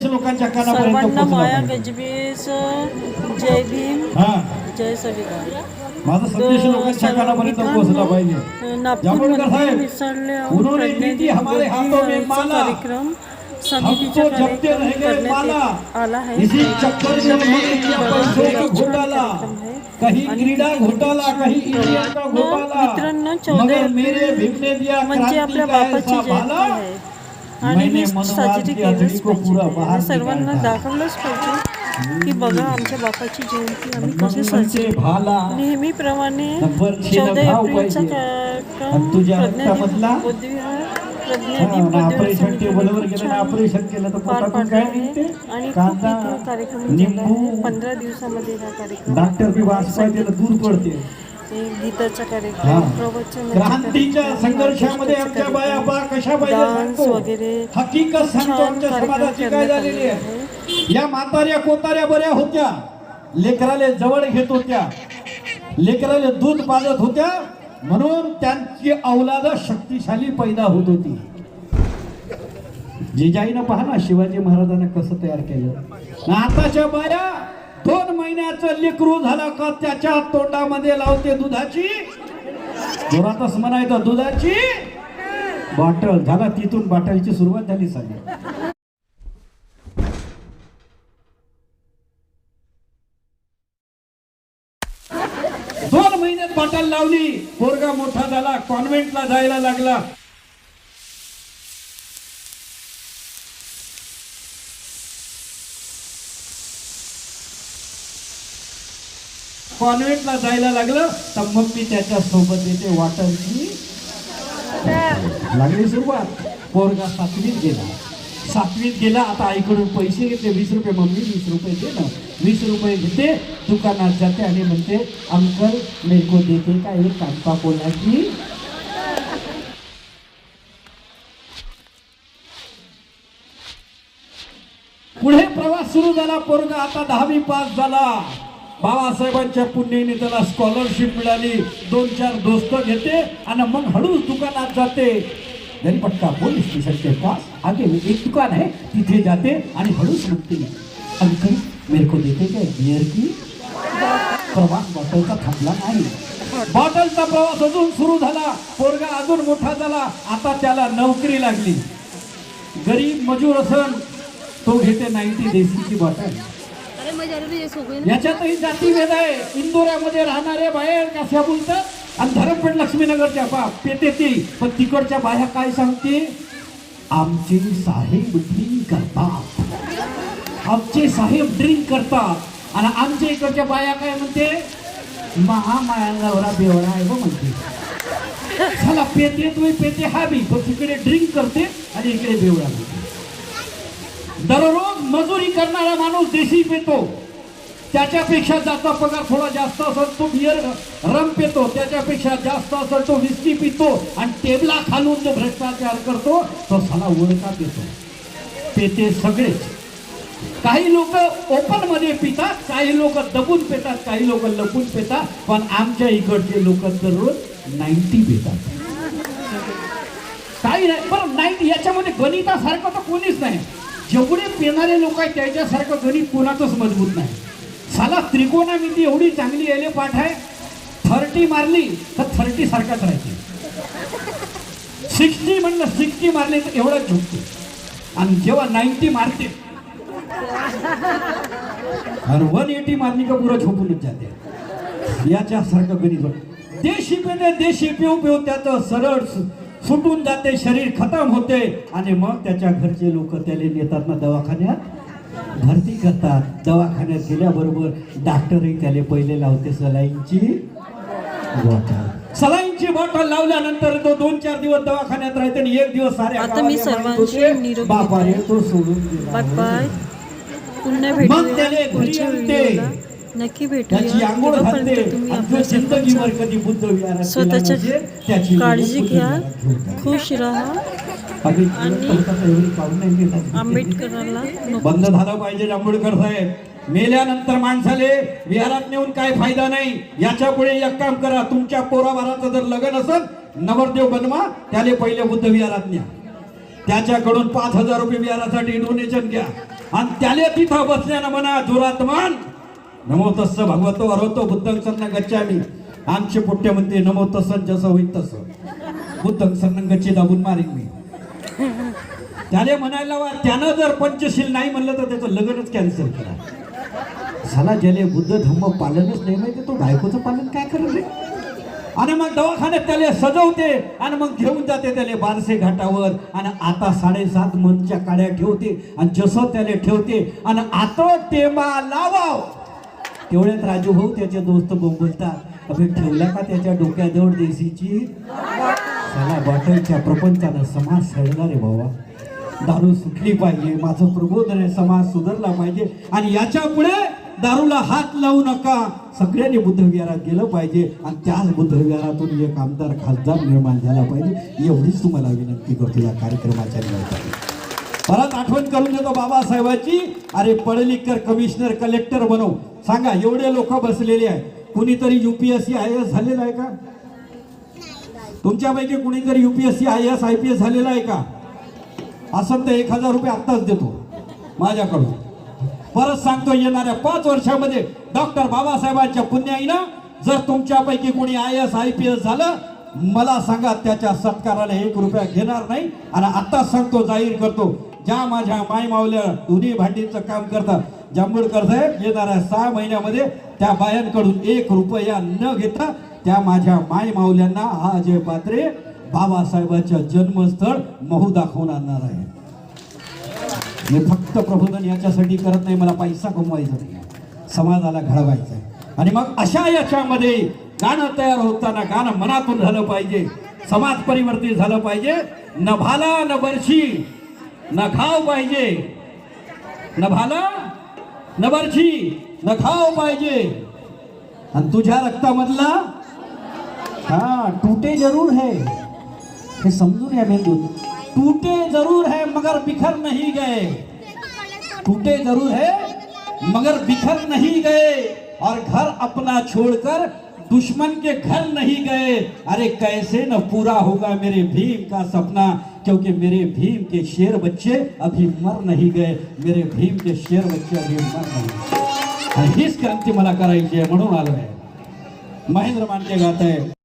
लोकांच्या कानापर्यंत सर्वांना पोहोचला माया पाहिजे. गजबीस जय भीम जय संविधान. माझा संदेश लोकांच्या कानापर्यंत पोहोचला पाहिजे. जांभूळकर साहेब, उन्होंने दी थी हमारे हाथों में माला, कार्यक्रम हमको जब तक रह गए माला, आला है. इसी चक्कर में हमने किया पैसों का घोटाला, कहीं क्रीडा घोटाला, कहीं इंडिया का घोटाला, मित्रांनो, मगर मेरे भीम ने दिया म्हणजे आपल्या क्रांति का बापाची ऐसा जयंती भाला. आहे आणि ही साजरी केलीच पाहिजे. सर्वांना दाखवलंच पाहिजे की बघा आमच्या बापाची जयंती आम्ही कशी साजरी. नेहमीप्रमाणे 14 एप्रिलचा कार्यक्रम ऑपरेशन टेबलवर गेलं, ऑपरेशन केलं तर पार पोटातून पाडला काय आहे निघते? आणि खूप कांदा, इथं कार्यक्रम झाला निंबू, आहे. 15 दिवसामध्ये हा कार्यक्रम डॉक्टर बी वाचपाय त्याला दूर पडते. गीताचा कार्यक्रम, प्रवचन, क्रांतीच्या संघर्षामध्ये आमच्या बाया बा कशा पाहिजे सांगतो. वगैरे हकीकत सांगतो आमच्या समाजाची काय झालेली आहे. या म्हाताऱ्या कोताऱ्या बऱ्या होत्या, लेकराले जवळ घेत होत्या, लेकराले दूध पाजत होत्या, म्हणून त्यांची औलाद शक्तिशाली पैदा होत होती. जिजाईनं पहा ना शिवाजी महाराजांना कसं तयार केलं. आताच्या बाया 2 महिन्याचं लेकरू झाला का त्याच्या तोंडामध्ये लावते दुधाची, जोरातच म्हणायचं दुधाची बॉटल. झाला तिथून बॉटलची सुरुवात झाली सगळी. 2 महिन्यात बॉटल लावली, पोरगा मोठा झाला, कॉन्व्हेंटला जायला लागला. कॉन्व्हेंटला जायला लागलं तर मग मी त्याच्या सोबत येते. वाटरची लागली सुरुवात. पोरगा 7वीत गेला. 7वीत गेला. आता आईकडून पैसे घेते 20 रुपये. मम्मी 20 रुपये दे ना. 20 रुपये घेते, दुकानात जाते आणि म्हणते अंकल मेरे को देते का एक कांपा कोला की. पुढे प्रवास सुरू झाला. पोरगा आता 10वी पास झाला. बाबासाहेबांच्या पुण्याने त्याला स्कॉलरशिप मिळाली. 2-4 दोस्त घेते आणि मग हळूच दुकानात जाते. घरी पटका पोलीस स्टेशन के पास आगे में एक दुकान है, तिथे जाते आणि हळूच म्हणते अंकल मेरे को देते क्या बियर की. प्रवास बॉटलचा थांबला नाही. बॉटलचा प्रवास अजून सुरू झाला. पोरगा अजून मोठा झाला. आता त्याला नोकरी लागली. गरीब मजूर असन तो घेते 90 देसीची बॉटल. याच्यातही जातीभेद आहे. इंदोऱ्यामध्ये राहणारे बाहेर कशा बोलतात आणि धरमपेठ लक्ष्मीनगरच्या पेते ती, पण तिकडच्या बाया काय सांगते, आमचे साहेब ड्रिंक करतात, आमचे साहेब ड्रिंक करतात. आणि आमच्या इकडच्या बाया काय म्हणते, महामायांगावरा बेवडा आहे व म्हणते. चला पेते तुम्ही पेते हा बी, पण तिकडे ड्रिंक करते आणि इकडे बेवडा म्हणते. दररोज मजुरी करणारा माणूस देशी पितो, त्याच्यापेक्षा जास्त पगार थोडा जास्त असेल तो बियर रम पितो, त्याच्यापेक्षा जास्त असेल तो विस्की पितो. आणि टेबला खालून जो भ्रष्टाचार करतो तो साला वळका पितो. पेते सगळेच. काही लोक ओपन मध्ये पितात, काही लोक दबून पितात, काही लोक लपून पितात. पण आमच्या इकडचे लोक दररोज 90 पितात. काही नाही बरं 90. याच्यामध्ये गणितासारखं तर कोणीच नाही. जेवढे पिणारे लोक आहेत त्याच्यासारखं गणित कोणाचंच मजबूत नाही. साला त्रिकोणामिती एवढी चांगली यायला पाठ आहे. 30 मारली तर 30 सारखाच राहते. 60 म्हणलं 60 मारले तर एवढा झोपते. आणि जेव्हा 90 मारते आणि 180 मारली का पुरा झोपूनच जाते. याच्यासारखं गणित. देशी पेते देशी पिऊ पिऊ त्याचं सरळ सुटून जाते, शरीर खतम होते. आणि मग त्याच्या घरचे लोक त्याला नेतात ना दवाखान्यात भरती करतात. दवाखान्यात गेल्याबरोबर डॉक्टरही त्याला पहिले लावते सलाईनची बॉटल. सलाईनची बॉटल लावल्यानंतर तो 2-4 दिवस दवाखान्यात राहते आणि एक दिवस सारे आता मी सर्वांची निरोगी बापारे तो सोडून गेला. Bye bye. पुन्हा भेटूया पुढच्या व्हिडिओला. नक्की भेटूया. तुम्ही आपल्या स्वतःच्या काळजी घ्या, खुश राहा आणि आंबेडकरांना बंद झालं पाहिजे. आंबेडकर साहेब मेल्यानंतर माणसाले विहारात नेऊन काय फायदा नाही. याच्या पुढे एक काम करा, तुमच्या पोराबाराचं जर लग्न असेल नवरदेव बनवा, त्याले पहिले बुद्ध विहारात न्या. त्याच्याकडून 5,000 रुपये विहारासाठी डोनेशन घ्या आणि त्याला तिथं बसल्यानं म्हणा जोरात मान नमो तस्स भगवतो अरहतो बुद्धं शरणं गच्छामि. आमचे पुट्टे म्हणते नमो तस्स जसं होईल तसं बुद्धं शरणं गच्छी दाबून मारीन मी. त्याला म्हणायला वा त्यानं जर पंचशील नाही म्हणलं तर त्याचं लग्नच कॅन्सल करा. साला ज्याले बुद्ध धम्म पालनच नाही माहिती तो बायकोचं पालन काय करत रे. आणि मग दवाखान्यात त्याला सजवते आणि मग घेऊन जाते त्याला बारसे घाटावर आणि आता 7.5 मनच्या काड्या ठेवते आणि जसं त्याला ठेवते आणि आता टेमा लावाव तेवढ्यात राजू भाऊ त्याचे दोस्त बोंबलतात अभि ठेवला का त्याच्या डोक्याजवळ देशीची. साला बॉटलच्या प्रपंचानं समाज सळला रे भावा. दारू सुटली पाहिजे, माझं प्रबोधन आहे, समाज सुधारला पाहिजे आणि याच्या पुढे दारूला हात लावू नका. सगळ्यांनी बुद्धविहारात गेलं पाहिजे आणि त्याच बुद्धविहारातून एक आमदार खासदार निर्माण झाला पाहिजे एवढीच तुम्हाला विनंती करतो या कार्यक्रमाच्या निमित्ताने. परत आठवण करून देतो बाबासाहेबांची. अरे पढ-लिख कमिशनर कलेक्टर बनव. सांगा एवढे लोक बसलेले आहे कुणीतरी UPSC IAS झालेला आहे का? तुमच्यापैकी कुणीतरी UPSC IAS IPS झालेला आहे का? असं तर 1,000 रुपये आत्ताच देतो माझ्याकडून. परत सांगतो येणाऱ्या 5 वर्षामध्ये डॉक्टर बाबासाहेबांच्या पुण्याईनं जर तुमच्यापैकी कोणी IAS IPS झालं मला सांगा त्याच्या सत्काराला 1 रुपया घेणार नाही. आणि आता सांगतो जाहीर करतो ज्या माझ्या माय मावल्या दोन्ही भांडीचं काम करतात जांभूळकर साहेब येणाऱ्या 6 महिन्यामध्ये त्या बायांकडून 1 रुपया न घेता त्या माझ्या माय मावल्यांना हा अजय पात्रे बाबासाहेबांच्या जन्मस्थळ महू दाखवून आणणार आहे. मी फक्त प्रबोधन याच्यासाठी करत नाही मला पैसा कमवायचा नाही समाजाला घडवायचं आहे. आणि मग अशा याच्यामध्ये गाणं तयार होताना गाणं मनातून झालं पाहिजे. समाज परिवर्तित झालं पाहिजे. न भाला न बरशी न घाव पाहिजे. न भाला न बरशी न घाव पाहिजे. आणि तुझ्या रक्तामधला हाँ टूटे जरूर है हे समझून या मेंदूत. टूटे जरूर है मगर बिखर नहीं गए. टूटे जरूर है मगर बिखर नहीं गए और घर अपना छोड़कर दुश्मन के घर नहीं गए. अरे कैसे न पूरा होगा मेरे भीम का सपना क्योंकि मेरे भीम के शेर बच्चे अभी मर नहीं गए. मेरे भीम के शेर बच्चे अभी मर नहीं गए. हीच क्रांती मला करायची आहे म्हणून आलो आहे. महेंद्र मांडे गात आहे.